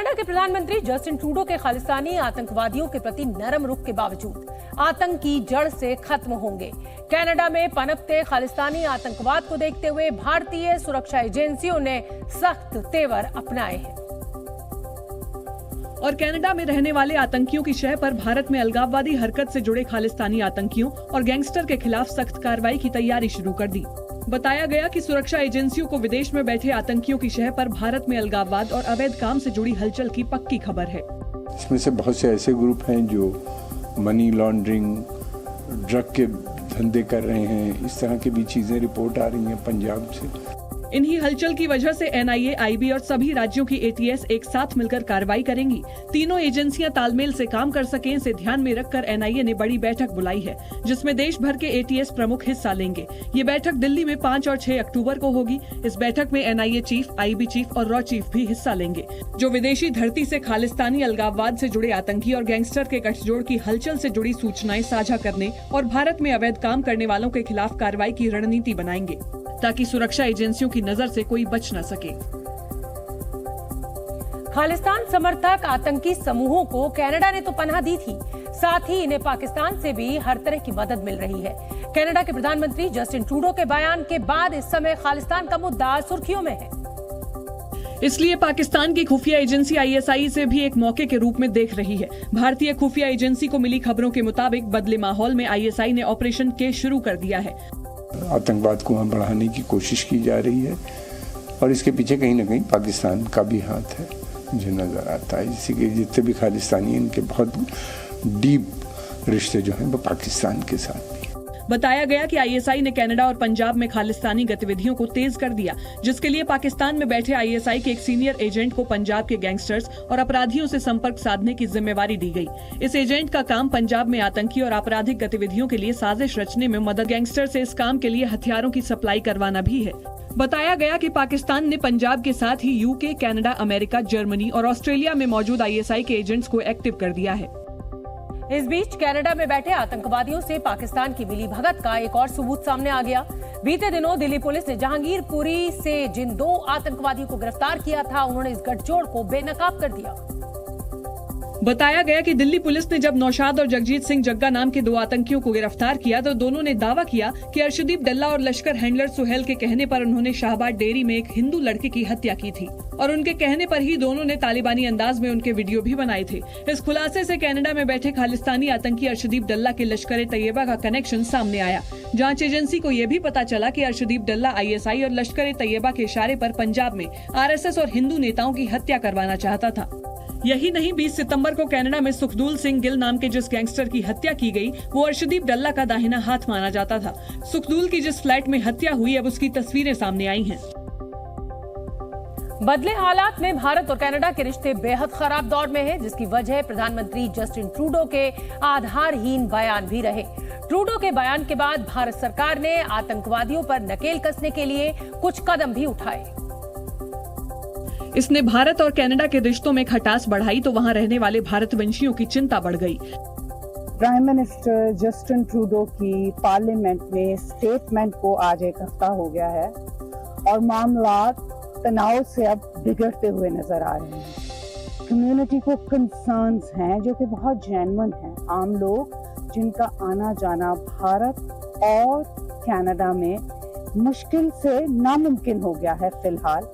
Canada के प्रधानमंत्री Justin Trudeau के खालिस्तानी आतंकवादियों के प्रति नरम रुख के बावजूद आतंक की जड़ से खत्म होंगे। कनाडा में पनपते खालिस्तानी आतंकवाद को देखते हुए भारतीय सुरक्षा एजेंसियों ने सख्त तेवर अपनाए हैं और कनाडा में रहने वाले आतंकियों की शह पर भारत में अलगाववादी हरकत से जुड़े खालिस्तानी आतंकियों और गैंगस्टर के खिलाफ सख्त कार्रवाई की तैयारी शुरू कर दी। बताया गया कि सुरक्षा एजेंसियों को विदेश में बैठे आतंकियों की शह पर भारत में अलगाववाद और अवैध काम से जुड़ी हलचल की पक्की खबर है। इसमें से बहुत से ऐसे ग्रुप हैं जो मनी लॉन्ड्रिंग, ड्रग के धंधे कर रहे हैं। इस तरह की भी चीजें रिपोर्ट आ रही हैं पंजाब से। इन्हीं हलचल की वजह से एनआईए, आईबी और सभी राज्यों की एटीएस एक साथ मिलकर कार्रवाई करेंगी। तीनों एजेंसियां तालमेल से काम कर सकें, इसे ध्यान में रखकर एनआईए ने बड़ी बैठक बुलाई है, जिसमें देश भर के एटीएस प्रमुख हिस्सा लेंगे। ये बैठक दिल्ली में 5 और 6 अक्टूबर को होगी। इस बैठक में एनआईए चीफ, आईबी चीफ और रॉ चीफ भी हिस्सा लेंगे, जो विदेशी धरती से खालिस्तानी अलगाववाद से जुड़े आतंकी और गैंगस्टर के गठजोड़ की हलचल से जुड़ी सूचनाएं साझा करने और भारत में अवैध काम करने वालों के खिलाफ कार्रवाई की रणनीति बनाएंगे, ताकि सुरक्षा एजेंसियों की नजर से कोई बच न सके। खालिस्तान समर्थक आतंकी समूहों को कनाडा ने तो पनाह दी थी, साथ ही इन्हें पाकिस्तान से भी हर तरह की मदद मिल रही है। कनाडा के प्रधानमंत्री जस्टिन ट्रूडो के बयान के बाद इस समय खालिस्तान का मुद्दा सुर्खियों में है। इसलिए पाकिस्तान की खुफिया एजेंसी आईएसआई से भी एक मौके के रूप में देख रही है। भारतीय खुफिया एजेंसी को मिली खबरों के मुताबिक बदले माहौल में आईएसआई ने ऑपरेशन के शुरू कर दिया है। आतंकवाद को वहाँ बढ़ाने की कोशिश की जा रही है और इसके पीछे कहीं न कहीं पाकिस्तान का भी हाथ है, मुझे नजर आता है। इसी के जितने भी खालिस्तानी, इनके बहुत डीप रिश्ते जो हैं वो पाकिस्तान के साथ भी। बताया गया कि आईएसआई ने कनाडा और पंजाब में खालिस्तानी गतिविधियों को तेज कर दिया, जिसके लिए पाकिस्तान में बैठे आईएसआई के एक सीनियर एजेंट को पंजाब के गैंगस्टर्स और अपराधियों से संपर्क साधने की जिम्मेवारी दी गई। इस एजेंट का काम पंजाब में आतंकी और आपराधिक गतिविधियों के लिए साजिश रचने में मदद, गैंगस्टर से इस काम के लिए हथियारों की सप्लाई करवाना भी है। बताया गया कि पाकिस्तान ने पंजाब के साथ ही यूके, कनाडा, अमेरिका, जर्मनी और ऑस्ट्रेलिया में मौजूद आईएसआई के एजेंट्स को एक्टिव कर दिया है। इस बीच कनाडा में बैठे आतंकवादियों से पाकिस्तान की मिली भगत का एक और सबूत सामने आ गया। बीते दिनों दिल्ली पुलिस ने जहांगीरपुरी से जिन 2 आतंकवादियों को गिरफ्तार किया था, उन्होंने इस गठजोड़ को बेनकाब कर दिया। बताया गया कि दिल्ली पुलिस ने जब नौशाद और जगजीत सिंह जग्गा नाम के 2 आतंकियों को गिरफ्तार किया तो दोनों ने दावा किया कि अर्शदीप डल्ला और लश्कर हैंडलर सुहेल के कहने पर उन्होंने शाहबाद डेयरी में एक हिंदू लड़के की हत्या की थी और उनके कहने पर ही दोनों ने तालिबानी अंदाज में उनके वीडियो भी बनाए थे। इस खुलासे से कनाडा में बैठे खालिस्तानी आतंकी अर्शदीप डल्ला के लश्कर तैयबा का कनेक्शन सामने आया। जांच एजेंसी को यह भी पता चला कि अर्शदीप डल्ला आईएसआई और लश्कर तैयबा के इशारे पर पंजाब में आरएसएस और हिंदू नेताओं की हत्या करवाना चाहता था। यही नहीं, 20 सितंबर को कनाडा में सुखदूल सिंह गिल नाम के जिस गैंगस्टर की हत्या की गई, वो अर्शदीप डल्ला का दाहिना हाथ माना जाता था। सुखदूल की जिस फ्लैट में हत्या हुई, अब उसकी तस्वीरें सामने आई हैं। बदले हालात में भारत और कनाडा के रिश्ते बेहद खराब दौर में हैं, जिसकी वजह प्रधानमंत्री जस्टिन ट्रूडो के आधारहीन बयान भी रहे। ट्रूडो के बयान के बाद भारत सरकार ने आतंकवादियों पर नकेल कसने के लिए कुछ कदम भी उठाए। इसने भारत और कनाडा के रिश्तों में खटास बढ़ाई तो वहां रहने वाले भारतवंशियों की चिंता बढ़ गई। प्राइम मिनिस्टर जस्टिन ट्रूडो की पार्लियामेंट में स्टेटमेंट को आज 1 हफ्ता हो गया है और मामला तनाव से अब बिगड़ते हुए नजर आ रहे हैं। कम्युनिटी को कंसर्न्स हैं जो कि बहुत जेन्युइन हैं। आम लोग जिनका आना जाना भारत और कनाडा में मुश्किल से नामुमकिन हो गया है फिलहाल।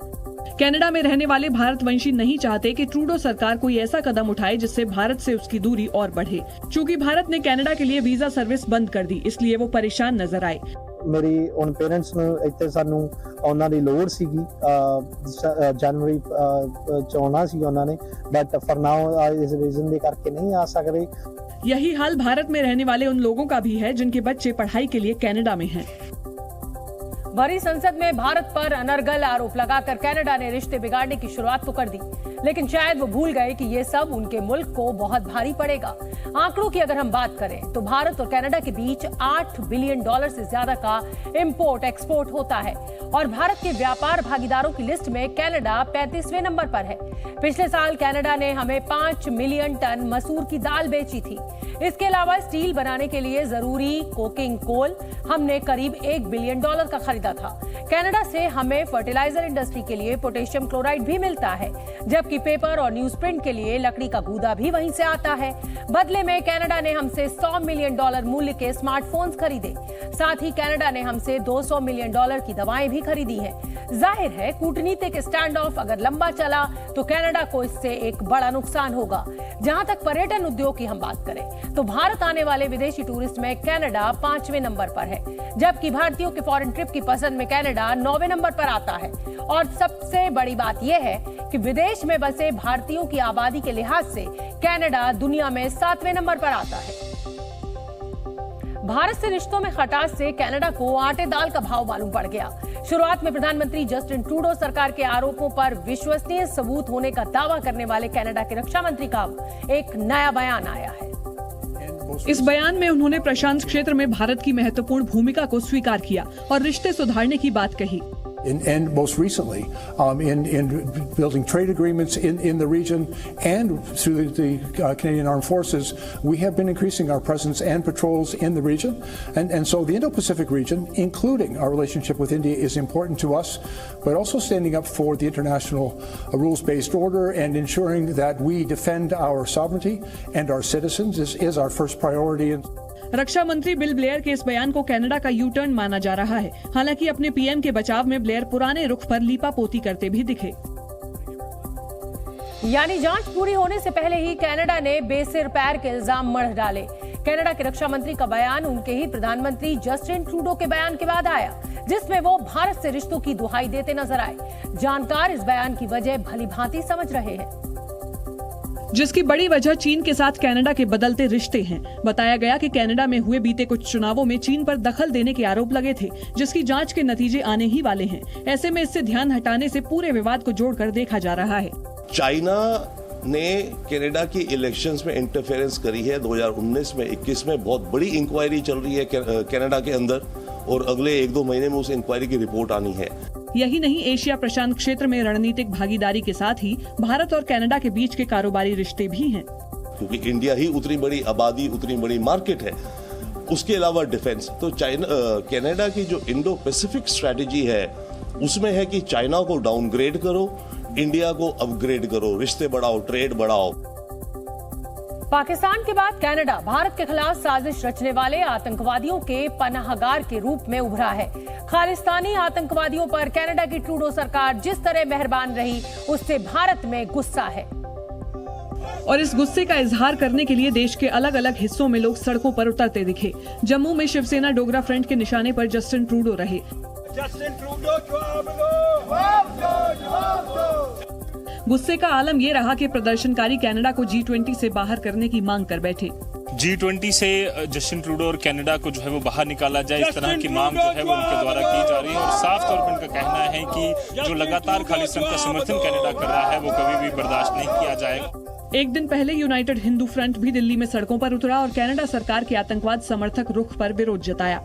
कनाडा में रहने वाले भारतवंशी नहीं चाहते कि ट्रूडो सरकार कोई ऐसा कदम उठाए जिससे भारत से उसकी दूरी और बढ़े। चूंकि भारत ने कनाडा के लिए वीजा सर्विस बंद कर दी, इसलिए वो परेशान नजर आए। मेरी उन पेरेंट्स ਨੂੰ ਇੱਥੇ ਸਾਨੂੰ ਉਹਨਾਂ ਦੀ ਲੋੜ ਸੀਗੀ ਜਨਵਰੀ ਚ ਆਉਣਾ ਸੀ ਉਹਨਾਂ ਨੇ, ਬਟ ਫॉर नाउ इस रीजन ਦੇ ਕਰਕੇ नहीं आ सकते। यही हाल भारत में रहने वाले उन लोगों का भी है जिनके बच्चे पढ़ाई के लिए कनाडा में हैं। भरी संसद में भारत पर अनर्गल आरोप लगाकर कनाडा ने रिश्ते बिगाड़ने की शुरुआत तो कर दी, लेकिन शायद वो भूल गए कि ये सब उनके मुल्क को बहुत भारी पड़ेगा। आंकड़ों की अगर हम बात करें तो भारत और कनाडा के बीच $8 बिलियन से ज्यादा का इंपोर्ट एक्सपोर्ट होता है और भारत के व्यापार भागीदारों की लिस्ट में कनाडा 35वें नंबर पर है। पिछले साल कनाडा ने हमें 5 मिलियन टन मसूर की दाल बेची थी। इसके अलावा स्टील बनाने के लिए जरूरी कोकिंग कोल हमने करीब $1 बिलियन का खरीदा था। कनाडा से हमें फर्टिलाइजर इंडस्ट्री के लिए पोटेशियम क्लोराइड भी मिलता है, जबकि पेपर और न्यूज प्रिंट के लिए लकड़ी का गूदा भी वहीं से आता है। बदले में कनाडा ने हमसे $100 मिलियन मूल्य के स्मार्टफोन्स खरीदे। साथ ही कनाडा ने हमसे $200 मिलियन की दवाएं भी खरीदी हैं। जाहिर है कूटनीतिक स्टैंड ऑफ अगर लंबा चला तो कनाडा को इससे एक बड़ा नुकसान होगा। जहां तक पर्यटन उद्योग की हम बात करें तो भारत आने वाले विदेशी टूरिस्ट में कनाडा 5वें नंबर पर है, जबकि भारतीयों के फॉरेन ट्रिप की पसंद में कनाडा 9वें नंबर पर आता है। और सबसे बड़ी बात यह है कि विदेश में बसे भारतीयों की आबादी के लिहाज से कनाडा दुनिया में 7वें नंबर पर आता है। भारत से रिश्तों में खटास से कनाडा को आटे दाल का भाव मालूम पड़ गया। शुरुआत में प्रधानमंत्री जस्टिन ट्रूडो सरकार के आरोपों पर विश्वसनीय सबूत होने का दावा करने वाले कनाडा के रक्षा मंत्री का एक नया बयान आया है। इस बयान में उन्होंने प्रशांत क्षेत्र में भारत की महत्वपूर्ण भूमिका को स्वीकार किया और रिश्ते सुधारने की बात कही। And most recently, in building trade agreements in the region and through the Canadian Armed Forces, we have been increasing our presence and patrols in the region. And so the Indo-Pacific region, including our relationship with India, is important to us, but also standing up for the international rules-based order and ensuring that we defend our sovereignty and our citizens is our first priority. रक्षा मंत्री bill Blair के इस बयान को Canada का U turn माना जा रहा है। हालांकि अपने पीएम के बचाव में ब्लेयर पुराने रुख पर लीपापोती करते भी दिखे। यानी जांच पूरी होने से पहले ही कनाडा ने बेसिर पैर के इल्जाम मढ़ डाले। कनाडा के रक्षा मंत्री का बयान उनके ही प्रधानमंत्री जस्टिन ट्रूडो के बयान के बाद आया, जिसमें वो भारत से रिश्तों की दुहाई देते नजर आए। जानकार इस बयान की वजह भलीभांति समझ रहे हैं, जिसकी बड़ी वजह चीन के साथ कनाडा के बदलते रिश्ते हैं। बताया गया कि कनाडा में हुए बीते कुछ चुनावों में चीन पर दखल देने के आरोप लगे थे, जिसकी जांच के नतीजे आने ही वाले हैं। ऐसे में इससे ध्यान हटाने से पूरे विवाद को जोड़कर देखा जा रहा है। चाइना ने कनाडा की इलेक्शंस में इंटरफेरेंस करी है। 2019 में 21 में बहुत बड़ी इंक्वायरी चल रही है कनाडा के अंदर और अगले 1-2 महीने में उस इंक्वायरी की रिपोर्ट आनी है। यही नहीं, एशिया प्रशांत क्षेत्र में रणनीतिक भागीदारी के साथ ही भारत और कनाडा के बीच के कारोबारी रिश्ते भी हैं। क्योंकि इंडिया ही उतनी बड़ी आबादी, उतनी बड़ी मार्केट है। उसके अलावा डिफेंस तो कनाडा की जो इंडो पैसिफिक स्ट्रेटेजी है उसमें है कि चाइना को डाउनग्रेड करो, इंडिया को अपग्रेड करो, रिश्ते बढ़ाओ, ट्रेड बढ़ाओ। पाकिस्तान के बाद कनाडा भारत के खिलाफ साजिश रचने वाले आतंकवादियों के पनाहगार के रूप में उभरा है। खालिस्तानी आतंकवादियों पर कनाडा की ट्रूडो सरकार जिस तरह मेहरबान रही, उससे भारत में गुस्सा है और इस गुस्से का इजहार करने के लिए देश के अलग अलग हिस्सों में लोग सड़कों पर उतरते दिखे। जम्मू में शिवसेना डोगरा फ्रंट के निशाने पर जस्टिन ट्रूडो रहे। गुस्से का आलम ये रहा कि प्रदर्शनकारी कनाडा को G20 से बाहर करने की मांग कर बैठे। G20 से जस्टिन ट्रूडो और कनाडा को जो है वो बाहर निकाला जाए, इस तरह की मांग जो है वो उनके द्वारा की जा रही है। और साफ तौर पर उनका कहना है कि जो लगातार खालिस्तान का समर्थन कनाडा कर रहा है वो कभी भी बर्दाश्त नहीं किया जाएगा। एक दिन पहले यूनाइटेड हिंदू फ्रंट भी दिल्ली में सड़कों पर उतरा और कनाडा सरकार के आतंकवाद समर्थक रुख पर विरोध जताया।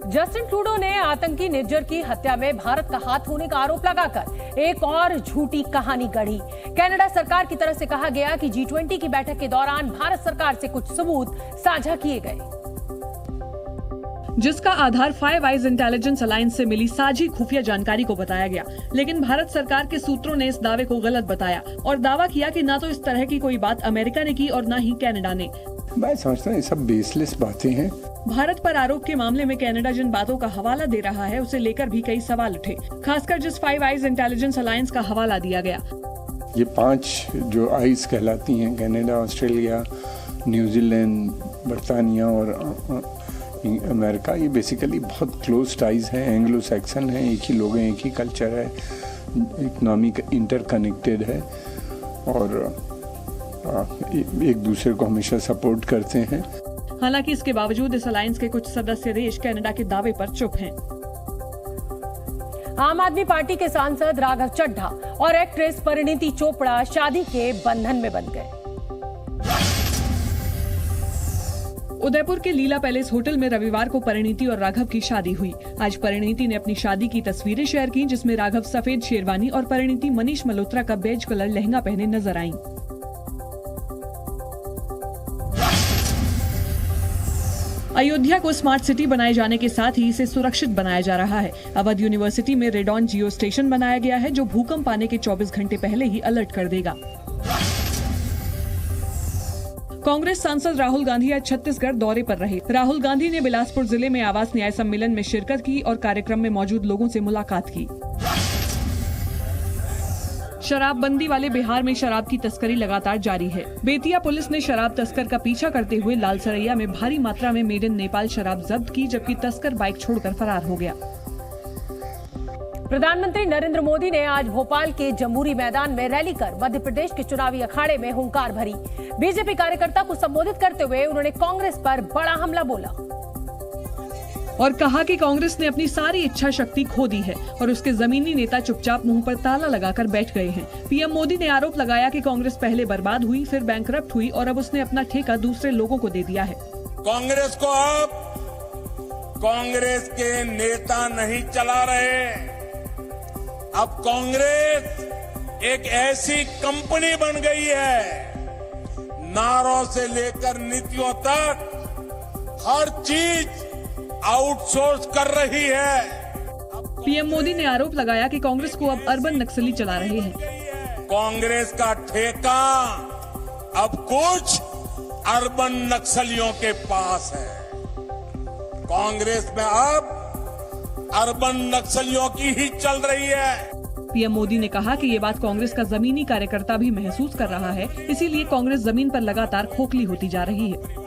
जस्टिन ट्रूडो ने आतंकी निर्जर की हत्या में भारत का हाथ होने का आरोप लगाकर एक और झूठी कहानी गढ़ी। कनाडा सरकार की तरफ से कहा गया कि G20 की बैठक के दौरान भारत सरकार से कुछ सबूत साझा किए गए, जिसका आधार फाइव आइज इंटेलिजेंस अलायंस से मिली साझी खुफिया जानकारी को बताया गया। लेकिन भारत सरकार के सूत्रों ने इस दावे को गलत बताया और दावा किया कि न तो इस तरह की कोई बात अमेरिका ने की और न ही कनाडा ने। मैं समझता हूँ ये सब बेसलेस बातें हैं। भारत पर आरोप के मामले में कनाडा जिन बातों का हवाला दे रहा है उसे लेकर भी कई सवाल उठे, खासकर जिस फाइव आइज इंटेलिजेंस अलायंस का हवाला दिया गया। ये 5 जो आइज कहलाती हैं, कनाडा, ऑस्ट्रेलिया, न्यूजीलैंड, बरतानिया और अमेरिका, ये बेसिकली बहुत क्लोज टाइज हैं, एंग्लो सैक्सन हैं, एक ही लोग हैं, एक ही कल्चर है, इकोनॉमी इंटरकनेक्टेड है और एक दूसरे को हमेशा सपोर्ट करते हैं। हालांकि इसके बावजूद इस अलायंस के कुछ सदस्य देश कनाडा के दावे पर चुप हैं। आम आदमी पार्टी के सांसद राघव चड्ढा और एक्ट्रेस परिणीति चोपड़ा शादी के बंधन में बंध गए। उदयपुर के लीला पैलेस होटल में रविवार को परिणीति और राघव की शादी हुई। आज परिणीति ने अपनी शादी की तस्वीरें शेयर की, जिसमें राघव सफेद शेरवानी और परिणीति मनीष मल्होत्रा का बेज कलर लहंगा पहने नजर आईं। अयोध्या को स्मार्ट सिटी बनाए जाने के साथ ही इसे सुरक्षित बनाया जा रहा है। अवध यूनिवर्सिटी में रेडॉन जियो स्टेशन बनाया गया है, जो भूकंप आने के 24 घंटे पहले ही अलर्ट कर देगा। कांग्रेस सांसद राहुल गांधी आज छत्तीसगढ़ दौरे पर रहे। राहुल गांधी ने बिलासपुर जिले में आवास न्याय सम्मेलन में शिरकत की और कार्यक्रम में मौजूद लोगों से मुलाकात की। शराबबंदी वाले बिहार में शराब की तस्करी लगातार जारी है। बेतिया पुलिस ने शराब तस्कर का पीछा करते हुए लालसरैया में भारी मात्रा में मेड इन नेपाल शराब जब्त की, जबकि तस्कर बाइक छोड़कर फरार हो गया। प्रधानमंत्री नरेंद्र मोदी ने आज भोपाल के जम्बूरी मैदान में रैली कर मध्य प्रदेश के चुनावी अखाड़े में हुंकार भरी। बीजेपी कार्यकर्ता को संबोधित करते हुए उन्होंने कांग्रेस पर बड़ा हमला बोला और कहा कि कांग्रेस ने अपनी सारी इच्छा शक्ति खो दी है और उसके जमीनी नेता चुपचाप मुंह पर ताला लगाकर बैठ गए हैं। पीएम मोदी ने आरोप लगाया कि कांग्रेस पहले बर्बाद हुई, फिर बैंकरप्ट हुई और अब उसने अपना ठेका दूसरे लोगों को दे दिया है। कांग्रेस को अब कांग्रेस के नेता नहीं चला रहे, अब कांग्रेस एक ऐसी कंपनी बन गई है, नारों से लेकर नीतियों तक हर चीज आउटसोर्स कर रही है। पीएम मोदी ने आरोप लगाया कि कांग्रेस को अब अर्बन नक्सली चला रहे हैं। कांग्रेस का ठेका अब कुछ अर्बन नक्सलियों के पास है। कांग्रेस में अब अर्बन नक्सलियों की ही चल रही है। पीएम मोदी ने कहा कि ये बात कांग्रेस का जमीनी कार्यकर्ता भी महसूस कर रहा है, इसीलिए कांग्रेस जमीन पर लगातार खोखली होती जा रही है।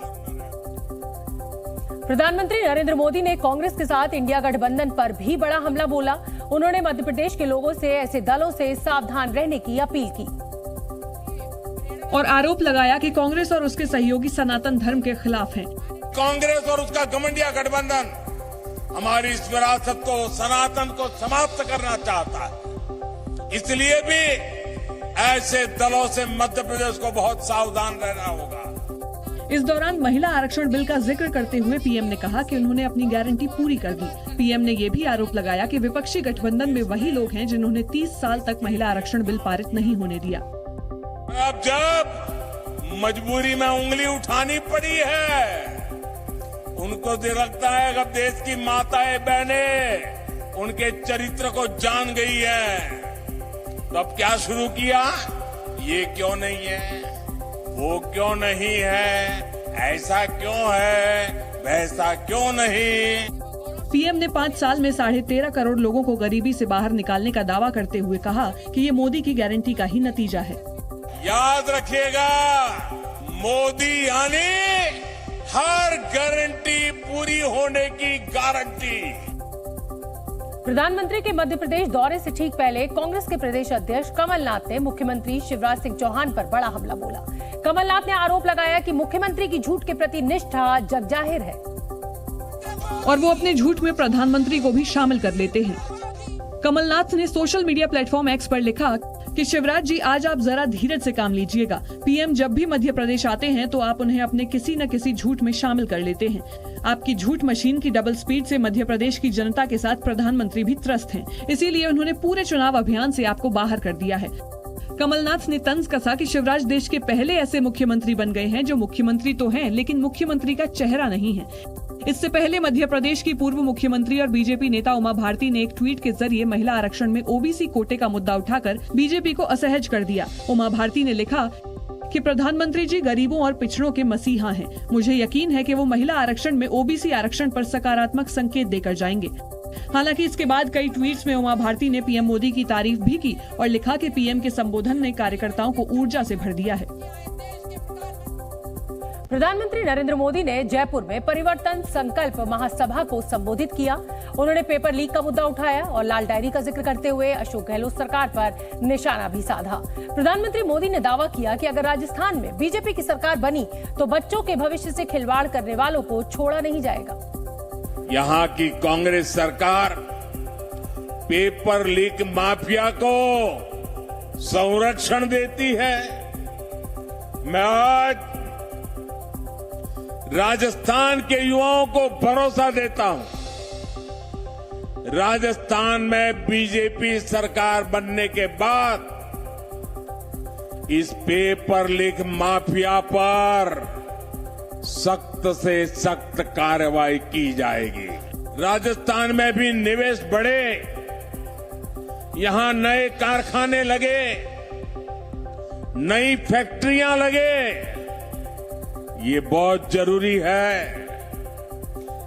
प्रधानमंत्री नरेंद्र मोदी ने कांग्रेस के साथ इंडिया गठबंधन पर भी बड़ा हमला बोला। उन्होंने मध्य प्रदेश के लोगों से ऐसे दलों से सावधान रहने की अपील की और आरोप लगाया कि कांग्रेस और उसके सहयोगी सनातन धर्म के खिलाफ हैं। कांग्रेस और उसका घमंडिया गठबंधन हमारी इस विरासत को, सनातन को समाप्त करना चाहता है। इसलिए भी ऐसे दलों से मध्य प्रदेश को बहुत सावधान रहना होगा। इस दौरान महिला आरक्षण बिल का जिक्र करते हुए पीएम ने कहा कि उन्होंने अपनी गारंटी पूरी कर दी। पीएम ने ये भी आरोप लगाया कि विपक्षी गठबंधन में वही लोग हैं जिन्होंने 30 साल तक महिला आरक्षण बिल पारित नहीं होने दिया। अब जब मजबूरी में उंगली उठानी पड़ी है, उनको लगता है अब देश की माताएं बहनें उनके चरित्र को जान गई है, तो अब क्या शुरू किया? ये क्यों नहीं है, वो क्यों नहीं है, ऐसा क्यों है, वैसा क्यों नहीं। पीएम ने 5 साल में 13.5 करोड़ लोगों को गरीबी से बाहर निकालने का दावा करते हुए कहा कि ये मोदी की गारंटी का ही नतीजा है। याद रखिएगा, मोदी यानी हर गारंटी पूरी होने की गारंटी। प्रधानमंत्री के मध्य प्रदेश दौरे से ठीक पहले कांग्रेस के प्रदेश अध्यक्ष कमलनाथ ने मुख्यमंत्री शिवराज सिंह चौहान पर बड़ा हमला बोला। कमलनाथ ने आरोप लगाया कि मुख्यमंत्री की झूठ के प्रति निष्ठा जग जाहिर है और वो अपने झूठ में प्रधानमंत्री को भी शामिल कर लेते हैं। कमलनाथ ने सोशल मीडिया प्लेटफॉर्म एक्स पर लिखा कि शिवराज जी, आज आप जरा धीरज से काम लीजिएगा। पीएम जब भी मध्य प्रदेश आते हैं तो आप उन्हें अपने किसी न किसी झूठ में शामिल कर लेते हैं। आपकी झूठ मशीन की डबल स्पीड से मध्य प्रदेश की जनता के साथ प्रधानमंत्री भी त्रस्त हैं। इसीलिए उन्होंने पूरे चुनाव अभियान से आपको बाहर कर दिया है। कमलनाथ ने तंज कसा कि शिवराज देश के पहले ऐसे मुख्यमंत्री बन गए हैं जो मुख्यमंत्री तो हैं, लेकिन मुख्यमंत्री का चेहरा नहीं है। इससे पहले मध्य प्रदेश की पूर्व मुख्यमंत्री और बीजेपी नेता उमा भारती ने एक ट्वीट के जरिए महिला आरक्षण में ओबीसी कोटे का मुद्दा उठाकर बीजेपी को असहज कर दिया। उमा भारती ने लिखा कि प्रधानमंत्री जी गरीबों और पिछड़ों के मसीहा हैं। मुझे यकीन है कि वो महिला आरक्षण में ओबीसी आरक्षण पर सकारात्मक संकेत देकर जाएंगे। हालांकि इसके बाद कई ट्वीट्स में उमा भारती ने पीएम मोदी की तारीफ भी की और लिखा कि पीएम के संबोधन ने कार्यकर्ताओं को ऊर्जा से भर दिया है। प्रधानमंत्री नरेंद्र मोदी ने जयपुर में परिवर्तन संकल्प महासभा को संबोधित किया। उन्होंने पेपर लीक का मुद्दा उठाया और लाल डायरी का जिक्र करते हुए अशोक गहलोत सरकार पर निशाना भी साधा। प्रधानमंत्री मोदी ने दावा किया कि अगर राजस्थान में बीजेपी की सरकार बनी तो बच्चों के भविष्य से खिलवाड़ करने वालों को छोड़ा नहीं जाएगा। यहाँ की कांग्रेस सरकार पेपर लीक माफिया को संरक्षण देती है। मैं आज राजस्थान के युवाओं को भरोसा देता हूं, राजस्थान में बीजेपी सरकार बनने के बाद इस पेपर लीक माफिया पर सख्त से सख्त कार्रवाई की जाएगी। राजस्थान में भी निवेश बढ़े, यहां नए कारखाने लगे, नई फैक्ट्रियां लगे, ये बहुत जरूरी है।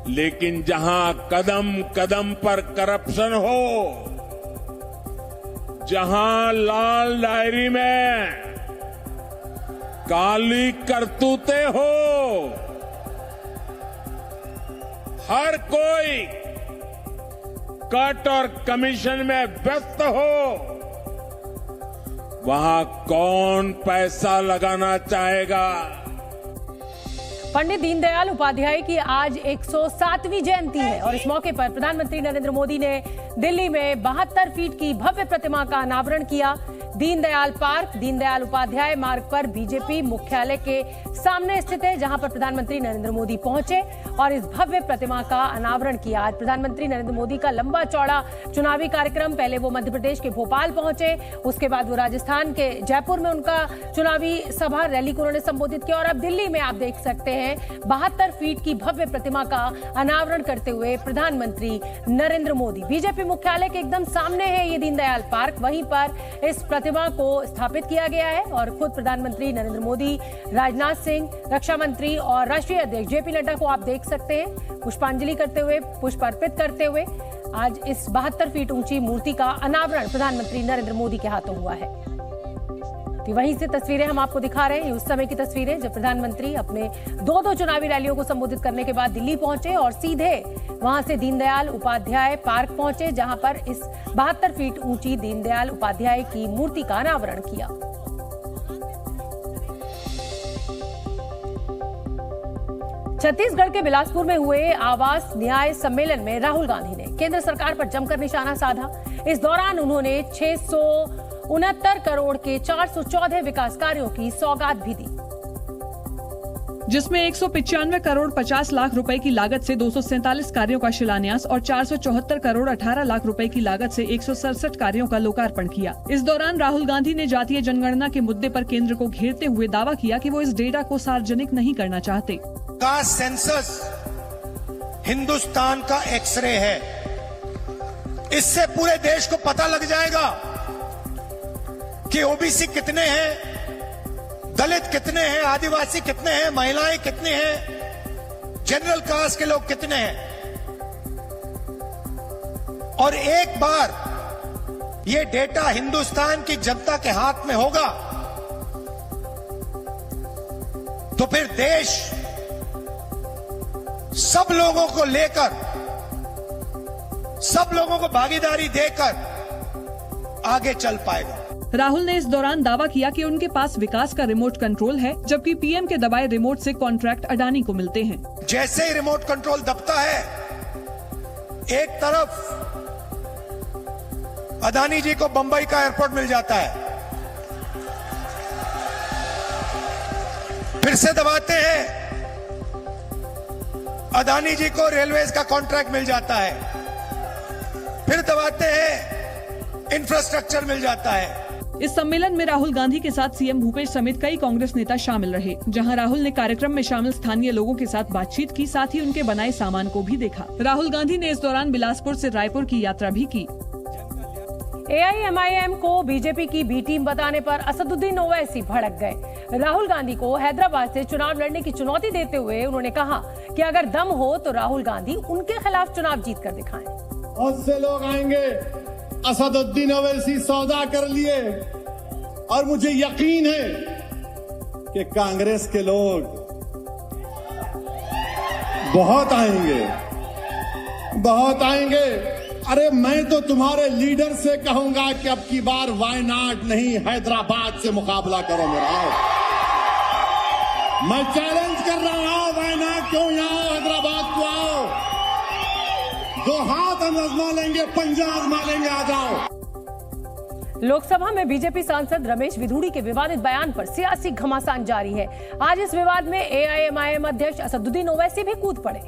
लेकिन जहां कदम कदम पर करप्शन हो, जहां लाल डायरी में काली करतूतें हो, हर कोई कट और कमीशन में व्यस्त हो, वहां कौन पैसा लगाना चाहेगा? पंडित दीनदयाल उपाध्याय की आज 107वीं जयंती है और इस मौके पर प्रधानमंत्री नरेंद्र मोदी ने दिल्ली में 72 फीट की भव्य प्रतिमा का अनावरण किया। दीनदयाल पार्क दीनदयाल उपाध्याय मार्ग पर बीजेपी मुख्यालय के सामने स्थित है, जहां पर प्रधानमंत्री नरेंद्र मोदी पहुंचे और इस भव्य प्रतिमा का अनावरण किया। आज प्रधानमंत्री नरेंद्र मोदी का लंबा चौड़ा चुनावी कार्यक्रम, पहले वो मध्य प्रदेश के भोपाल पहुंचे, उसके बाद वो राजस्थान के जयपुर में उनका चुनावी सभा रैली को उन्होंने संबोधित किया और अब दिल्ली में आप देख सकते हैं 72 फीट की भव्य प्रतिमा का अनावरण करते हुए प्रधानमंत्री नरेंद्र मोदी। बीजेपी मुख्यालय के एकदम सामने है ये दीनदयाल पार्क, वहीं पर इस प्रतिमा को स्थापित किया गया है और खुद प्रधानमंत्री नरेंद्र मोदी, राजनाथ सिंह, रक्षा मंत्री और राष्ट्रीय अध्यक्ष जेपी नड्डा को आप देख सकते हैं पुष्पांजलि करते हुए, पुष्प अर्पित करते हुए। आज इस 72 फीट ऊंची मूर्ति का अनावरण प्रधानमंत्री नरेंद्र मोदी के हाथों हुआ है। तो वहीं से तस्वीरें हम आपको दिखा रहे हैं, उस समय की तस्वीरें जब प्रधानमंत्री अपने दो चुनावी रैलियों को संबोधित करने के बाद दिल्ली पहुंचे और सीधे वहां से दीनदयाल उपाध्याय पार्क पहुंचे, जहां पर इस 72 फीट ऊंची दीनदयाल उपाध्याय की मूर्ति का अनावरण किया। छत्तीसगढ़ के बिलासपुर में हुए आवास न्याय सम्मेलन में राहुल गांधी ने केंद्र सरकार पर जमकर निशाना साधा। इस दौरान उन्होंने 669 करोड़ के 414 विकास कार्यों की सौगात भी दी, जिसमें 195 करोड़ 50 लाख रुपए की लागत से 247 कार्यों का शिलान्यास और 474 करोड़ 18 लाख रुपए की लागत से 167 कार्यों का लोकार्पण किया। इस दौरान राहुल गांधी ने जातीय जनगणना के मुद्दे पर केंद्र को घेरते हुए दावा किया कि वो इस डेटा को सार्वजनिक नहीं करना चाहते। का सेंसस हिंदुस्तान का एक्सरे है, इससे पूरे देश को पता लग जाएगा कि ओबीसी कितने हैं, दलित कितने हैं, आदिवासी कितने हैं, महिलाएं कितने हैं, जनरल कास्ट के लोग कितने हैं। और एक बार ये डेटा हिंदुस्तान की जनता के हाथ में होगा तो फिर देश सब लोगों को लेकर, सब लोगों को भागीदारी देकर आगे चल पाएगा। राहुल ने इस दौरान दावा किया कि उनके पास विकास का रिमोट कंट्रोल है, जबकि पीएम के दबाए रिमोट से कॉन्ट्रैक्ट अडानी को मिलते हैं। जैसे ही रिमोट कंट्रोल दबता है, एक तरफ अडानी जी को बंबई का एयरपोर्ट मिल जाता है, फिर से दबाते हैं, अडानी जी को रेलवेज का कॉन्ट्रैक्ट मिल जाता है, फिर दबाते हैं, इंफ्रास्ट्रक्चर मिल जाता है। इस सम्मेलन में राहुल गांधी के साथ सीएम भूपेश समेत कई कांग्रेस नेता शामिल रहे, जहां राहुल ने कार्यक्रम में शामिल स्थानीय लोगों के साथ बातचीत की, साथ ही उनके बनाए सामान को भी देखा। राहुल गांधी ने इस दौरान बिलासपुर से रायपुर की यात्रा भी की। एआईएमआईएम को बीजेपी की बी टीम बताने पर असदुद्दीन ओवैसी भड़क गए। राहुल गांधी को हैदराबाद से चुनाव लड़ने की चुनौती देते हुए उन्होंने कहा कि अगर दम हो तो राहुल गांधी उनके खिलाफ चुनाव जीत कर दिखाएं। बहुत से लोग आएंगे, असदुद्दीन ओवैसी सौदा कर लिए, और मुझे यकीन है कि कांग्रेस के लोग बहुत आएंगे, बहुत आएंगे। अरे मैं तो तुम्हारे लीडर से कहूंगा कि अब की बार वायनाड नहीं, हैदराबाद से मुकाबला करो मेरा। मैं चैलेंज कर रहा हूं, वायनाड क्यों यहाँ, हैदराबाद को आओ, दो हाथ हम आजमा लेंगे, पंजा आजमा लेंगे, आ जाओ। लोकसभा में बीजेपी सांसद रमेश विधुड़ी के विवादित बयान पर सियासी घमासान जारी है। आज इस विवाद में एआईएमआईएम अध्यक्ष असदुद्दीन ओवैसी भी कूद पड़े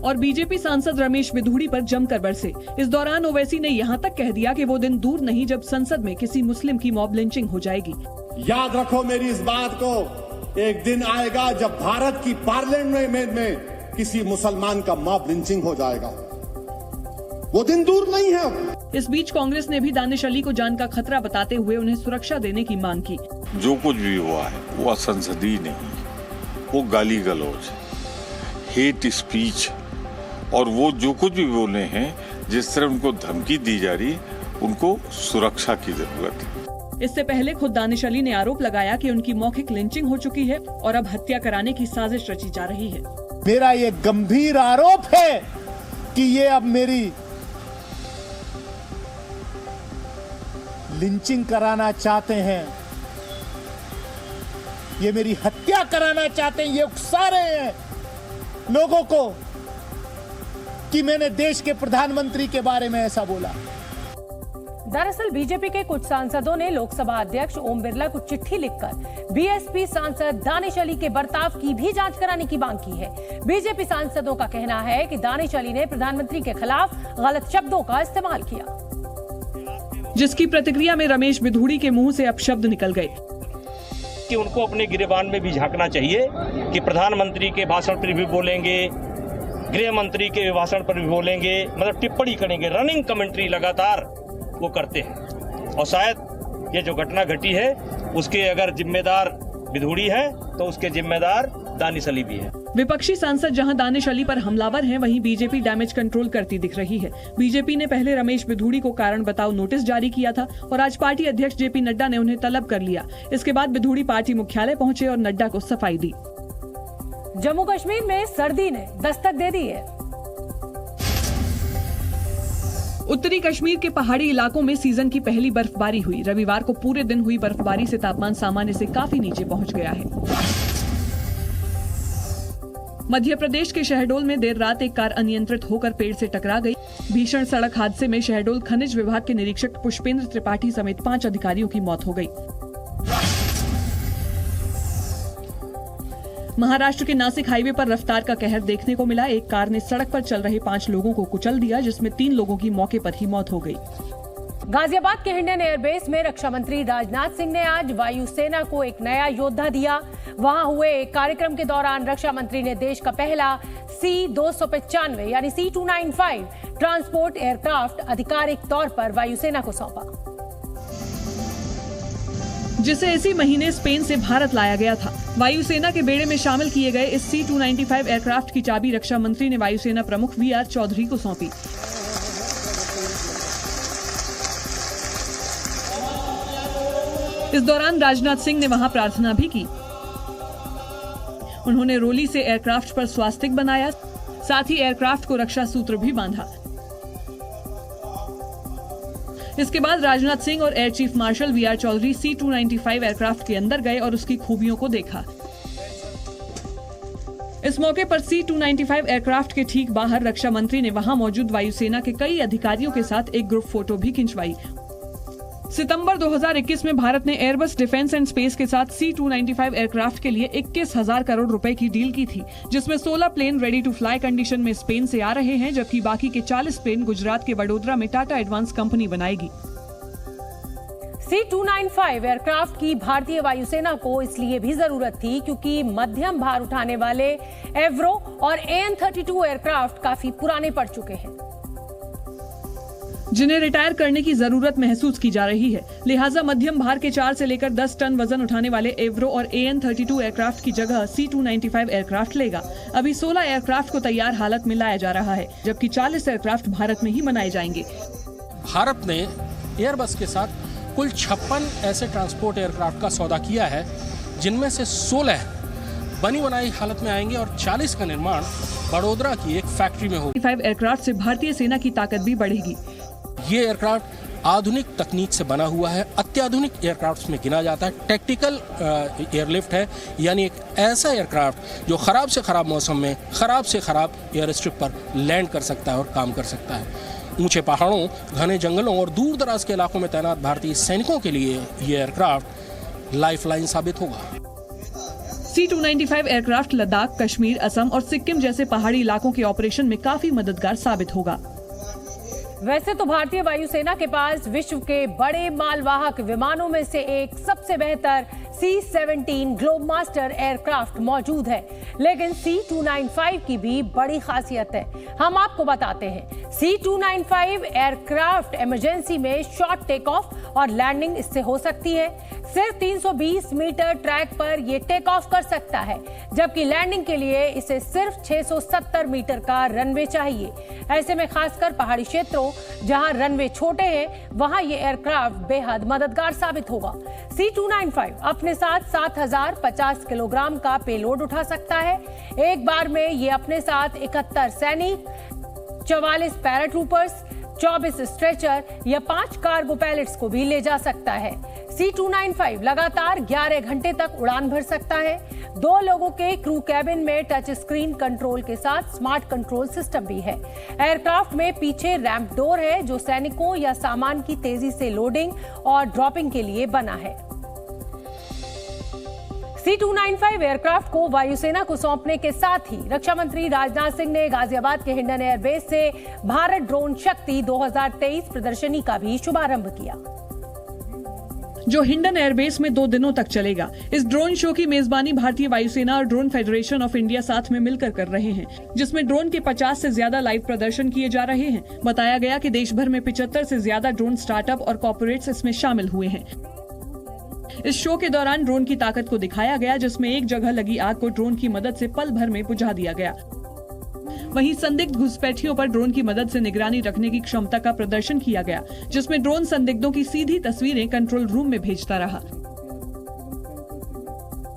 और बीजेपी सांसद रमेश विधुड़ी पर जमकर बरसे। इस दौरान ओवैसी ने यहां तक कह दिया कि वो दिन दूर नहीं जब संसद में किसी मुस्लिम की मॉब लिंचिंग हो जाएगी। याद रखो मेरी इस बात को, एक दिन आएगा जब भारत की पार्लियामेंट में किसी मुसलमान का मॉब लिंचिंग हो जाएगा। वो दिन दूर नहीं है। इस बीच कांग्रेस ने भी दानिश अली को जान का खतरा बताते हुए उन्हें सुरक्षा देने की मांग की। जो कुछ भी हुआ है वो असंसदीय नहीं, वो गाली गलौज, हेट स्पीच, और वो जो कुछ भी बोले हैं, जिस तरह उनको धमकी दी जा रही है, उनको सुरक्षा की जरूरत है। इससे पहले खुद दानिश अली ने आरोप लगाया कि उनकी मौखिक लिंचिंग हो चुकी है और अब हत्या कराने की साजिश रची जा रही है। मेरा ये गंभीर आरोप है कि ये अब मेरी लिंचिंग कराना चाहते हैं, ये मेरी हत्या कराना चाहते हैं, ये उकसा रहे हैं लोगों को कि मैंने देश के प्रधानमंत्री के बारे में ऐसा बोला। दरअसल बीजेपी के कुछ सांसदों ने लोकसभा अध्यक्ष ओम बिरला को चिट्ठी लिखकर बीएसपी सांसद दानिश अली के बर्ताव की भी जांच कराने की मांग की है। बीजेपी सांसदों का कहना है कि दानिश अली ने प्रधानमंत्री के खिलाफ गलत शब्दों का इस्तेमाल किया, जिसकी प्रतिक्रिया में रमेश विधुड़ी के मुंह से अपशब्द निकल गए कि उनको अपने गिरेबान में भी झांकना चाहिए कि प्रधानमंत्री के भाषण पर भी बोलेंगे, गृह मंत्री के भाषण पर भी बोलेंगे, मतलब टिप्पणी करेंगे, रनिंग कमेंट्री लगातार वो करते हैं। और शायद ये जो घटना घटी है उसके अगर जिम्मेदार विधुड़ी है तो उसके जिम्मेदार दानिश अली भी है। विपक्षी सांसद जहां दानिश अली पर हमलावर हैं, वहीं बीजेपी डैमेज कंट्रोल करती दिख रही है। बीजेपी ने पहले रमेश विधुड़ी को कारण बताओ नोटिस जारी किया था और आज पार्टी अध्यक्ष जेपी नड्डा ने उन्हें तलब कर लिया। इसके बाद विधुड़ी पार्टी मुख्यालय पहुंचे और नड्डा को सफाई दी। जम्मू कश्मीर में सर्दी ने दस्तक दे दी है। उत्तरी कश्मीर के पहाड़ी इलाकों में सीजन की पहली बर्फबारी हुई। रविवार को पूरे दिन हुई बर्फबारी से तापमान सामान्य से काफी नीचे पहुंच गया है। मध्य प्रदेश के शहडोल में देर रात एक कार अनियंत्रित होकर पेड़ से टकरा गई। भीषण सड़क हादसे में शहडोल खनिज विभाग के निरीक्षक पुष्पेंद्र त्रिपाठी समेत 5 अधिकारियों की मौत हो गई। महाराष्ट्र के नासिक हाईवे पर रफ्तार का कहर देखने को मिला। एक कार ने सड़क पर चल रहे 5 लोगों को कुचल दिया, जिसमें 3 लोगों की मौके पर ही मौत हो गई। गाजियाबाद के हिंडन एयरबेस में रक्षा मंत्री राजनाथ सिंह ने आज वायुसेना को एक नया योद्धा दिया। वहां हुए एक कार्यक्रम के दौरान रक्षा मंत्री ने देश का पहला C-295 यानी C-295 ट्रांसपोर्ट एयरक्राफ्ट आधिकारिक तौर पर वायुसेना को सौंपा, जिसे इसी महीने स्पेन से भारत लाया गया था। वायुसेना के बेड़े में शामिल किए गए इस C-295 एयरक्राफ्ट की चाबी रक्षा मंत्री ने वायुसेना प्रमुख VR चौधरी को सौंपी। इस दौरान राजनाथ सिंह ने वहां प्रार्थना भी की। उन्होंने रोली से एयरक्राफ्ट पर स्वास्तिक बनाया, साथ ही एयरक्राफ्ट को रक्षा सूत्र भी बांधा। इसके बाद राजनाथ सिंह और air chief marshal VR Chaudhari C-295 aircraft के अंदर गए और उसकी खूबियों को देखा। इस मौके पर C-295 एयरक्राफ्ट के ठीक बाहर रक्षा मंत्री ने वहां मौजूद वायुसेना के कई अधिकारियों के साथ एक ग्रुप फोटो भी खिंचवाई। सितंबर 2021 में भारत ने एयरबस डिफेंस एंड स्पेस के साथ C-295 एयरक्राफ्ट के लिए 21,000 करोड़ रुपए की डील की थी, जिसमें 16 plane ready to fly condition में स्पेन से आ रहे हैं, जबकि बाकी के 40 प्लेन गुजरात के वडोदरा में टाटा एडवांस कंपनी बनाएगी। C-295 एयरक्राफ्ट की भारतीय वायुसेना को इसलिए भी जरूरत थी क्योंकि मध्यम भार उठाने वाले एवरो और AN-32 एयरक्राफ्ट काफी पुराने पड़ चुके हैं, जिन्हें रिटायर करने की जरूरत महसूस की जा रही है। लिहाजा मध्यम भार के 4 से लेकर 10 टन वजन उठाने वाले एवरो और AN-32 एयरक्राफ्ट की जगह C-295 एयरक्राफ्ट लेगा। अभी 16 एयरक्राफ्ट को तैयार हालत में लाया जा रहा है, जबकि 40 एयरक्राफ्ट भारत में ही बनाए जाएंगे। भारत ने एयरबस के साथ कुल 56 ऐसे ट्रांसपोर्ट एयरक्राफ्ट का सौदा किया है, जिनमें से 16 बनी बनाई हालत में आएंगे और 40 का निर्माण वडोदरा की एक फैक्ट्री में होगा। 5 एयरक्राफ्ट से भारतीय सेना की ताकत भी बढ़ेगी। ये एयरक्राफ्ट आधुनिक तकनीक से बना हुआ है, अत्याधुनिक एयरक्राफ्ट में गिना जाता है। टैक्टिकल एयरलिफ्ट है, यानी एक ऐसा एयरक्राफ्ट जो खराब से खराब मौसम में खराब से खराब एयर स्ट्रिप पर लैंड कर सकता है और काम कर सकता है। ऊंचे पहाड़ों, घने जंगलों और दूर दराज के इलाकों में तैनात भारतीय सैनिकों के लिए ये एयरक्राफ्ट लाइफलाइन साबित होगा। C-295 एयरक्राफ्ट लद्दाख, कश्मीर, असम और सिक्किम जैसे पहाड़ी इलाकों के ऑपरेशन में काफी मददगार साबित होगा। वैसे तो भारतीय वायुसेना के पास विश्व के बड़े मालवाहक विमानों में से एक सबसे बेहतर C-17 ग्लोबमास्टर एयरक्राफ्ट मौजूद है, लेकिन C-295 की भी बड़ी खासियत है। हम आपको बताते हैं। C-295 एयरक्राफ्ट इमरजेंसी में शॉर्ट टेक ऑफ और लैंडिंग इससे हो सकती है। सिर्फ 320 मीटर ट्रैक पर यह टेक ऑफ कर सकता है, जबकि लैंडिंग के लिए इसे सिर्फ 670 मीटर का रनवे चाहिए। ऐसे में खासकर पहाड़ी क्षेत्रों जहां रनवे छोटे हैं, वहां यह एयरक्राफ्ट बेहद मददगार साबित होगा। C-295 अपने साथ 7050 किलोग्राम का पेलोड उठा सकता है। एक बार में ये अपने साथ 71 सैनिक, 44 पैराट्रूपर्स, 24 स्ट्रेचर या 5 कार्गो पैलेट्स को भी ले जा सकता है। C-295 लगातार 11 घंटे तक उड़ान भर सकता है। 2 लोगों के क्रू कैबिन में टच स्क्रीन कंट्रोल के साथ स्मार्ट कंट्रोल सिस्टम भी है। एयरक्राफ्ट में पीछे रैंप डोर है, जो सैनिकों या सामान की तेजी से लोडिंग और ड्रॉपिंग के लिए बना है। C-295 एयरक्राफ्ट को वायुसेना को सौंपने के साथ ही रक्षा मंत्री राजनाथ सिंह ने गाजियाबाद के हिंडन एयरबेस से भारत ड्रोन शक्ति 2023 प्रदर्शनी का भी शुभारंभ किया, जो हिंडन एयरबेस में 2 दिनों तक चलेगा। इस ड्रोन शो की मेजबानी भारतीय वायुसेना और ड्रोन फेडरेशन ऑफ इंडिया साथ में मिलकर कर रहे हैं, जिसमें ड्रोन के 50 से ज्यादा लाइव प्रदर्शन किए जा रहे हैं। बताया गया कि देश भर में 75 से ज्यादा ड्रोन स्टार्टअप और कॉर्पोरेट्स इसमें शामिल हुए हैं। इस शो के दौरान ड्रोन की ताकत को दिखाया गया, जिसमें एक जगह लगी आग को ड्रोन की मदद से पल भर में बुझा दिया गया। वहीं संदिग्ध घुसपैठियों पर ड्रोन की मदद से निगरानी रखने की क्षमता का प्रदर्शन किया गया, जिसमें ड्रोन संदिग्धों की सीधी तस्वीरें कंट्रोल रूम में भेजता रहा।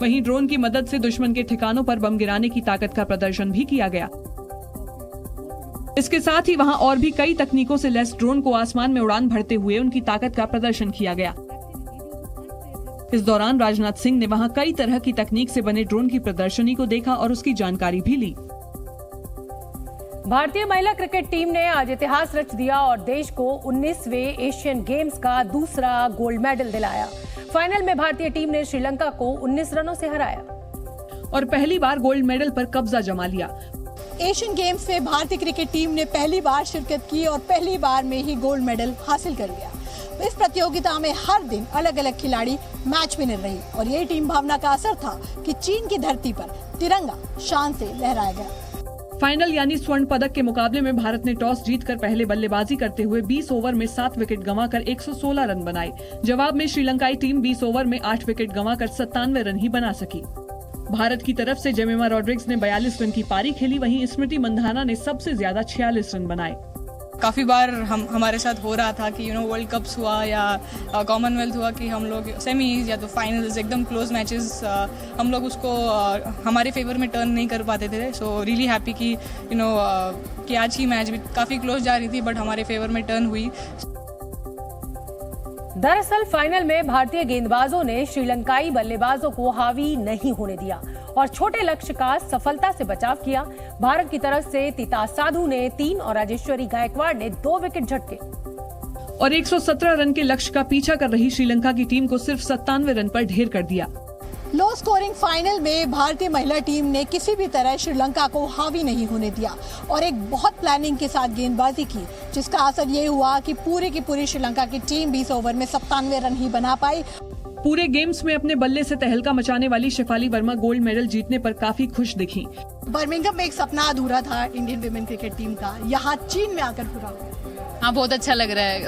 वहीं ड्रोन की मदद से दुश्मन के ठिकानों पर बम गिराने की ताकत का प्रदर्शन भी किया गया। इसके साथ ही वहां और भी कई तकनीकों से लैस ड्रोन को आसमान में उड़ान भरते हुए उनकी ताकत का प्रदर्शन किया गया। इस दौरान राजनाथ सिंह ने वहां कई तरह की तकनीक से बने ड्रोन की प्रदर्शनी को देखा और उसकी जानकारी भी ली। भारतीय महिला क्रिकेट टीम ने आज इतिहास रच दिया और देश को 19वें एशियन गेम्स का दूसरा गोल्ड मेडल दिलाया। फाइनल में भारतीय टीम ने श्रीलंका को 19 रनों से हराया और पहली बार गोल्ड मेडल पर कब्जा जमा लिया। एशियन गेम्स में भारतीय क्रिकेट टीम ने पहली बार शिरकत की और पहली बार में ही गोल्ड मेडल हासिल कर लिया। इस प्रतियोगिता में हर दिन अलग अलग खिलाड़ी मैच विनर रही और यही टीम भावना का असर था कि चीन की धरती पर तिरंगा शान से लहराया गया। फाइनल यानी स्वर्ण पदक के मुकाबले में भारत ने टॉस जीतकर पहले बल्लेबाजी करते हुए 20 ओवर में 7 विकेट गंवाकर 116 रन बनाए। जवाब में श्रीलंकाई टीम 20 ओवर में 8 विकेट गंवाकर 97 रन ही बना सकी। भारत की तरफ से जेमिमा रॉड्रिग्स ने 42 रन की पारी खेली, वहीं स्मृति मंधाना ने सबसे ज्यादा 46 रन बनाए। काफ़ी बार हमारे साथ हो रहा था कि वर्ल्ड कप्स हुआ या कॉमनवेल्थ हुआ कि हम लोग सेमीज या तो फाइनल्स एकदम क्लोज मैचेस हम लोग उसको हमारे फेवर में टर्न नहीं कर पाते थे। सो रियली हैप्पी कि आज की मैच भी काफ़ी क्लोज जा रही थी बट हमारे फेवर में टर्न हुई। दरअसल फाइनल में भारतीय गेंदबाजों ने श्रीलंकाई बल्लेबाजों को हावी नहीं होने दिया और छोटे लक्ष्य का सफलता से बचाव किया। भारत की तरफ से तितास साधु ने 3 और राजेश्वरी गायकवाड़ ने 2 विकेट झटके और 117 रन के लक्ष्य का पीछा कर रही श्रीलंका की टीम को सिर्फ 97 रन पर ढेर कर दिया। लो स्कोरिंग फाइनल में भारतीय महिला टीम ने किसी भी तरह श्रीलंका को हावी नहीं होने दिया और एक बहुत प्लानिंग के साथ गेंदबाजी की, जिसका असर ये हुआ कि पूरी की पूरी श्रीलंका की टीम 20 ओवर में 97 रन ही बना पाई। पूरे गेम्स में अपने बल्ले से तहलका मचाने वाली शेफाली वर्मा गोल्ड मेडल जीतने पर काफी खुश दिखी। बर्मिंघम में एक सपना अधूरा था इंडियन विमेन क्रिकेट टीम का, यहाँ चीन में आकर पूरा हुआ। हाँ, बहुत अच्छा लग रहा है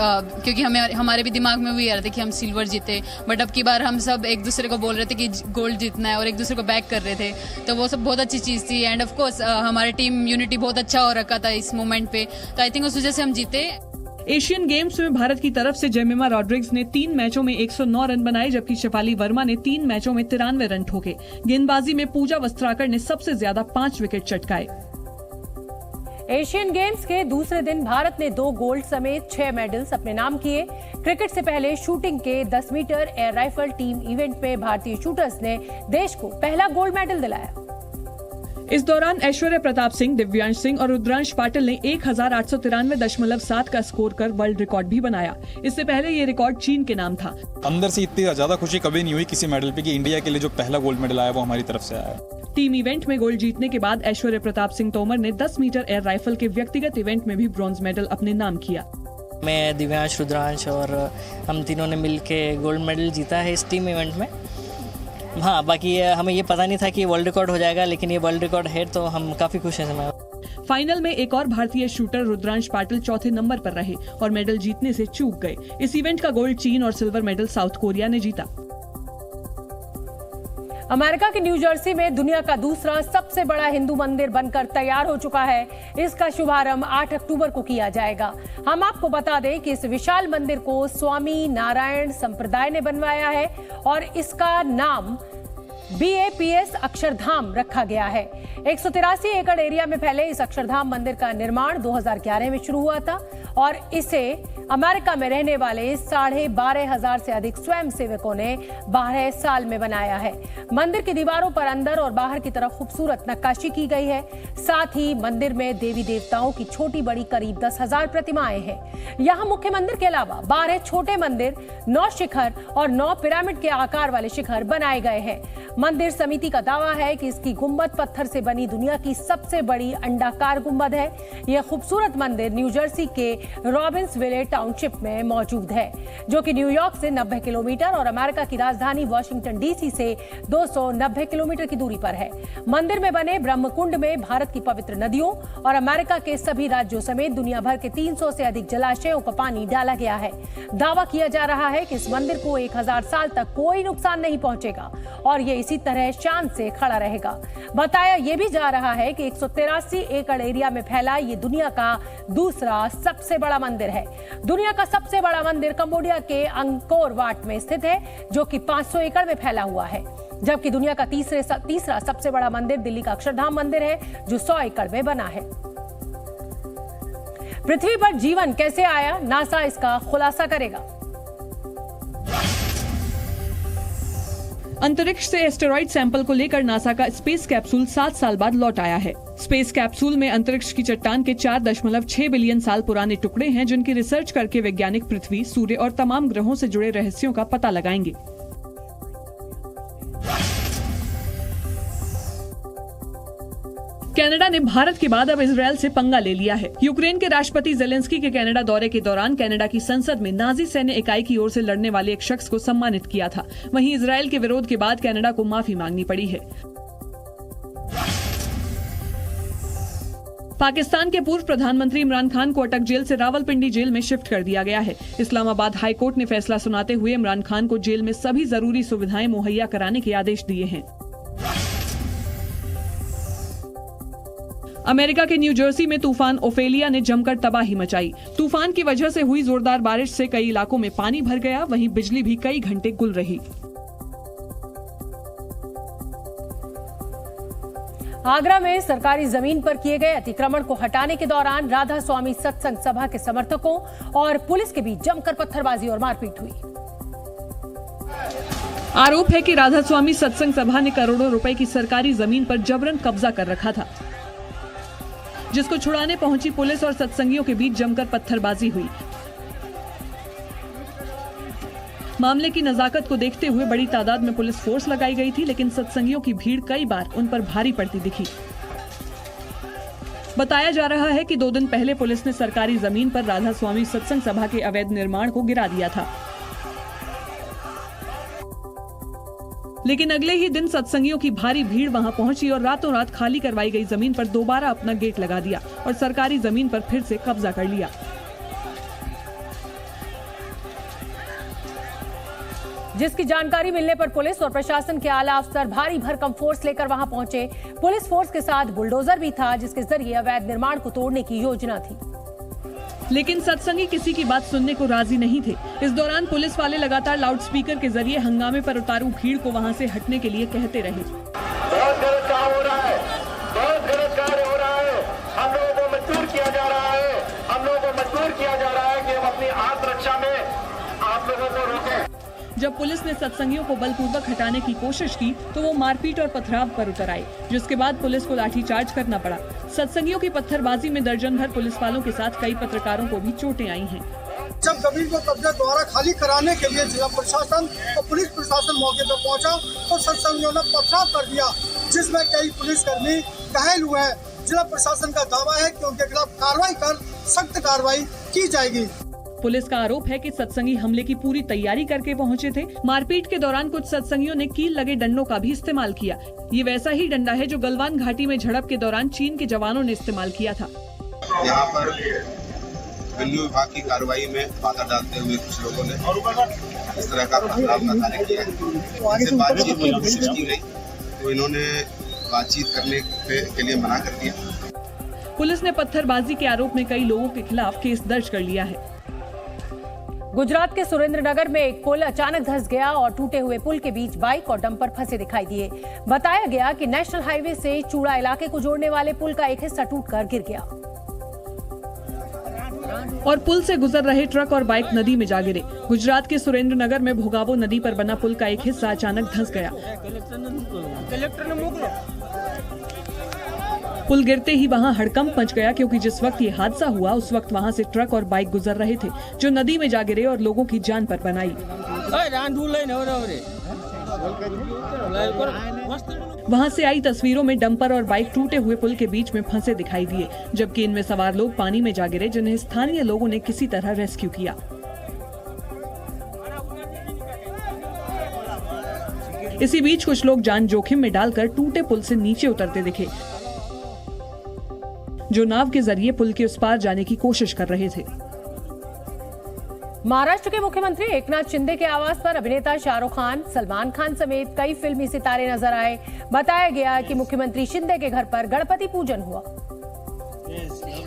क्योंकि हमारे भी दिमाग में भी आ रहा था कि हम सिल्वर जीते, बट अब की बार हम सब एक दूसरे को बोल रहे थे कि गोल्ड जीतना है और एक दूसरे को बैक कर रहे थे, तो वो सब बहुत अच्छी चीज़ थी। एंड ऑफ कोर्स हमारी टीम यूनिटी बहुत अच्छा हो रखा था इस मोमेंट पे, तो आई थिंक उस वजह से हम जीते। एशियन गेम्स में भारत की तरफ से जेमिमा रॉड्रिग्स ने 3 मैचों में 109 रन बनाए, जबकि शेफाली वर्मा ने 3 मैचों में 93 रन ठोके। गेंदबाजी में पूजा वस्त्राकर ने सबसे ज्यादा 5 विकेट चटकाए। एशियन गेम्स के दूसरे दिन भारत ने 2 गोल्ड समेत 6 मेडल्स अपने नाम किए। क्रिकेट से पहले शूटिंग के 10 metre air rifle team event में भारतीय शूटर्स ने देश को पहला गोल्ड मेडल दिलाया। इस दौरान ऐश्वर्या प्रताप सिंह, दिव्यांश सिंह और रुद्रांश पाटिल ने 1893.7 का स्कोर कर वर्ल्ड रिकॉर्ड भी बनाया। इससे पहले ये रिकॉर्ड चीन के नाम था। अंदर से इतनी ज्यादा खुशी कभी नहीं हुई किसी मेडल पे कि इंडिया के लिए जो पहला गोल्ड मेडल आया वो हमारी तरफ से आया। टीम इवेंट में गोल्ड जीतने के बाद ऐश्वर्या प्रताप सिंह तोमर ने 10 मीटर एयर राइफल के व्यक्तिगत इवेंट में भी ब्रॉन्ज मेडल अपने नाम किया। मैं, दिव्यांश, रुद्रांश और हम तीनों ने मिलके गोल्ड मेडल जीता है इस टीम इवेंट में। हाँ, बाकी हमें ये पता नहीं था कि वर्ल्ड रिकॉर्ड हो जाएगा, लेकिन ये वर्ल्ड रिकॉर्ड है तो हम काफी खुश हैं। फाइनल में एक और भारतीय शूटर रुद्रांश पाटिल चौथे नंबर पर रहे और मेडल जीतने से चूक गए। इस इवेंट का गोल्ड चीन और सिल्वर मेडल साउथ कोरिया ने जीता। अमेरिका के न्यू जर्सी में दुनिया का दूसरा सबसे बड़ा हिंदू मंदिर बनकर तैयार हो चुका है। इसका शुभारंभ 8 अक्टूबर को किया जाएगा। हम आपको बता दें कि इस विशाल मंदिर को स्वामी नारायण संप्रदाय ने बनवाया है और इसका नाम BAPS अक्षरधाम रखा गया है। 183 एकड़ एरिया में फैले इस अक्षरधाम मंदिर का निर्माण 2011 में शुरू हुआ था और इसे अमेरिका में रहने वाले 12,500 से अधिक स्वयं सेवकों ने 12 साल में बनाया है। मंदिर की दीवारों पर अंदर और बाहर की तरफ खूबसूरत नक्काशी की गई है। साथ ही मंदिर में देवी देवताओं की छोटी बड़ी करीब 10,000 प्रतिमाएं हैं। यहाँ मुख्य मंदिर के अलावा 12 छोटे मंदिर, 9 शिखर और 9 पिरामिड के आकार वाले शिखर बनाए गए हैं। मंदिर समिति का दावा है कि इसकी गुंबद पत्थर से बनी दुनिया की सबसे बड़ी अंडाकार गुंबद है। यह खूबसूरत मंदिर न्यू जर्सी के रॉबिन्सविले टाउनशिप में मौजूद है, जो कि न्यूयॉर्क से 90 किलोमीटर और अमेरिका की राजधानी वॉशिंगटन DC से 290 किलोमीटर की दूरी पर है। मंदिर में बने ब्रह्मकुंड में भारत की पवित्र नदियों और अमेरिका के सभी राज्यों समेत दुनिया भर के 300 से अधिक जलाशयों का पानी डाला गया है। दावा किया जा रहा है कि इस मंदिर को 1000 साल तक कोई नुकसान नहीं पहुंचेगा और ये इसी तरह शान से खड़ा रहेगा। बताया यह भी जा रहा है कि 183 एकड़ एरिया में फैला ये दुनिया का दूसरा सबसे बड़ा मंदिर है। दुनिया का सबसे बड़ा मंदिर कंबोडिया के अंकोर वाट में स्थित है, जो कि 500 एकड़ में फैला हुआ है, जबकि दुनिया का तीसरा सबसे बड़ा मंदिर दिल्ली का अक्षरधाम मंदिर है, जो 100 एकड़ में बना है। पृथ्वी पर जीवन कैसे आया, नासा इसका खुलासा करेगा। अंतरिक्ष से एस्टेरॉइड सैंपल को लेकर नासा का स्पेस कैप्सूल 7 साल बाद लौट आया है। स्पेस कैप्सूल में अंतरिक्ष की चट्टान के 4.6 बिलियन साल पुराने टुकड़े हैं, जिनकी रिसर्च करके वैज्ञानिक पृथ्वी, सूर्य और तमाम ग्रहों से जुड़े रहस्यों का पता लगाएंगे। कनाडा ने भारत के बाद अब इजरायल से पंगा ले लिया है। यूक्रेन के राष्ट्रपति जेलेंस्की के कनाडा दौरे के दौरान कनाडा की संसद में नाजी सैन्य इकाई की ओर से लड़ने वाले एक शख्स को सम्मानित किया था। वहीं इजरायल के विरोध के बाद कनाडा को माफी मांगनी पड़ी है। पाकिस्तान के पूर्व प्रधानमंत्री इमरान खान को अटक जेल से रावलपिंडी जेल में शिफ्ट कर दिया गया है। इस्लामाबाद हाई कोर्ट ने फैसला सुनाते हुए इमरान खान को जेल में सभी जरूरी सुविधाएं मुहैया कराने के आदेश दिए हैं। अमेरिका के न्यू जर्सी में तूफान ओफेलिया ने जमकर तबाही मचाई। तूफान की वजह से हुई जोरदार बारिश से कई इलाकों में पानी भर गया, वहीं बिजली भी कई घंटे गुल रही। आगरा में सरकारी जमीन पर किए गए अतिक्रमण को हटाने के दौरान राधा स्वामी सत्संग सभा के समर्थकों और पुलिस के बीच जमकर पत्थरबाजी और मारपीट हुई। आरोप है कि राधा स्वामी सत्संग सभा ने करोड़ों रुपए की सरकारी जमीन पर जबरन कब्जा कर रखा था, जिसको छुड़ाने पहुंची पुलिस और सत्संगियों के बीच जमकर पत्थरबाजी हुई। मामले की नजाकत को देखते हुए बड़ी तादाद में पुलिस फोर्स लगाई गई थी, लेकिन सत्संगियों की भीड़ कई बार उन पर भारी पड़ती दिखी। बताया जा रहा है कि 2 दिन पहले पुलिस ने सरकारी जमीन पर राधा स्वामी सत्संग सभा के अवैध निर्माण को गिरा दिया था, लेकिन अगले ही दिन सत्संगियों की भारी भीड़ वहां पहुंची और रातों रात खाली करवाई गई जमीन पर दोबारा अपना गेट लगा दिया और सरकारी जमीन पर फिर से कब्जा कर लिया। जिसकी जानकारी मिलने पर पुलिस और प्रशासन के आला अफसर भारी भरकम फोर्स लेकर वहां पहुंचे। पुलिस फोर्स के साथ बुलडोजर भी था, जिसके जरिए अवैध निर्माण को तोड़ने की योजना थी, लेकिन सत्संगी किसी की बात सुनने को राजी नहीं थे। इस दौरान पुलिस वाले लगातार लाउडस्पीकर के जरिए हंगामे पर उतारू भीड़ को वहां से हटने के लिए कहते रहे। बहुत गलत काम हो रहा है, बहुत गलत कार्य हो रहा है। हम लोगों को मजबूर किया जा रहा है, हम लोगों को मजबूर किया जा रहा है कि हम अपनी आत्मरक्षा में आप लोगों को रोकें। जब पुलिस ने सत्संगियों को बलपूर्वक हटाने की कोशिश की तो वो मारपीट और पथराव पर उतर आए, जिसके बाद पुलिस को लाठीचार्ज करना पड़ा। सत्संगियों की पत्थरबाजी में दर्जन भर पुलिस वालों के साथ कई पत्रकारों को भी चोटें आई हैं। जब जमीन को कब्जा द्वारा खाली कराने के लिए जिला प्रशासन और पुलिस प्रशासन मौके पर पहुंचा तो सत्संगियों ने पथराव कर दिया, जिसमें कई पुलिसकर्मी घायल हुए हैं। जिला प्रशासन का दावा है कि उनके खिलाफ कार्रवाई कर सख्त कार्रवाई की जाएगी। पुलिस का आरोप है कि सत्संगी हमले की पूरी तैयारी करके पहुंचे थे। मारपीट के दौरान कुछ सत्संगियों ने कील लगे डंडों का भी इस्तेमाल किया। ये वैसा ही डंडा है जो गलवान घाटी में झड़प के दौरान चीन के जवानों ने इस्तेमाल किया था। यहाँ पर रेवेन्यू विभाग की कार्रवाई में बाधा डालते हुए कुछ लोगों ने इस तरह का पथराव का कार्य किया है। इनसे बातचीत की कोशिश की गई तो इन्होंने बातचीत करने के लिए मना कर दिया। पुलिस ने पत्थरबाजी के आरोप में कई लोगों के खिलाफ केस दर्ज कर लिया है। गुजरात के सुरेंद्रनगर में एक पुल अचानक धंस गया और टूटे हुए पुल के बीच बाइक और डंपर फंसे दिखाई दिए। बताया गया कि नेशनल हाईवे से चूड़ा इलाके को जोड़ने वाले पुल का एक हिस्सा टूटकर गिर गया और पुल से गुजर रहे ट्रक और बाइक नदी में जा गिरे। गुजरात के सुरेंद्रनगर में भोगावो नदी पर बना पुल का एक हिस्सा अचानक धंस गया। पुल गिरते ही वहां हड़कंप मच गया, क्योंकि जिस वक्त ये हादसा हुआ उस वक्त वहां से ट्रक और बाइक गुजर रहे थे, जो नदी में जा गिरे और लोगों की जान पर बनाई। वहां से आई तस्वीरों में डंपर और बाइक टूटे हुए पुल के बीच में फंसे दिखाई दिए, जबकि इनमें सवार लोग पानी में जा गिरे, जिन्हें स्थानीय लोगों ने किसी तरह रेस्क्यू किया। इसी बीच कुछ लोग जान जोखिम में डालकर टूटे पुल से नीचे उतरते दिखे, जो नाव के जरिए पुल के उस पार जाने की कोशिश कर रहे थे। महाराष्ट्र के मुख्यमंत्री एकनाथ शिंदे के आवास पर अभिनेता शाहरुख खान, सलमान खान समेत कई फिल्मी सितारे नजर आए। बताया गया कि मुख्यमंत्री शिंदे के घर पर गणपति पूजन हुआ,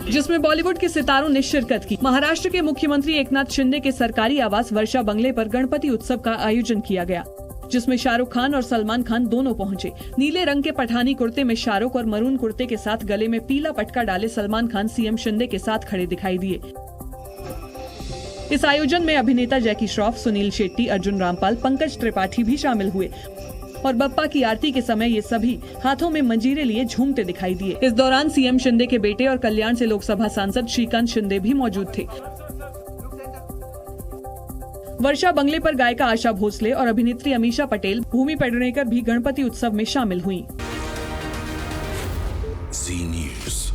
जिसमें बॉलीवुड के सितारों ने शिरकत की। महाराष्ट्र के मुख्यमंत्री एकनाथ शिंदे के सरकारी आवास वर्षा बंगले पर गणपति उत्सव का आयोजन किया गया, जिसमें शाहरुख खान और सलमान खान दोनों पहुंचे। नीले रंग के पठानी कुर्ते में शाहरुख और मरून कुर्ते के साथ गले में पीला पटका डाले सलमान खान सीएम शिंदे के साथ खड़े दिखाई दिए। इस आयोजन में अभिनेता जैकी श्रॉफ, सुनील शेट्टी, अर्जुन रामपाल, पंकज त्रिपाठी भी शामिल हुए और बप्पा की आरती के समय ये सभी हाथों में मंजीरे लिए झूमते दिखाई दिए। इस दौरान सीएम शिंदे के बेटे और कल्याण से लोकसभा सांसद श्रीकांत शिंदे भी मौजूद थे। वर्षा बंगले पर गायिका आशा भोसले और अभिनेत्री अमीषा पटेल, भूमि पेडनेकर भी गणपति उत्सव में शामिल हुई। जी न्यूज़।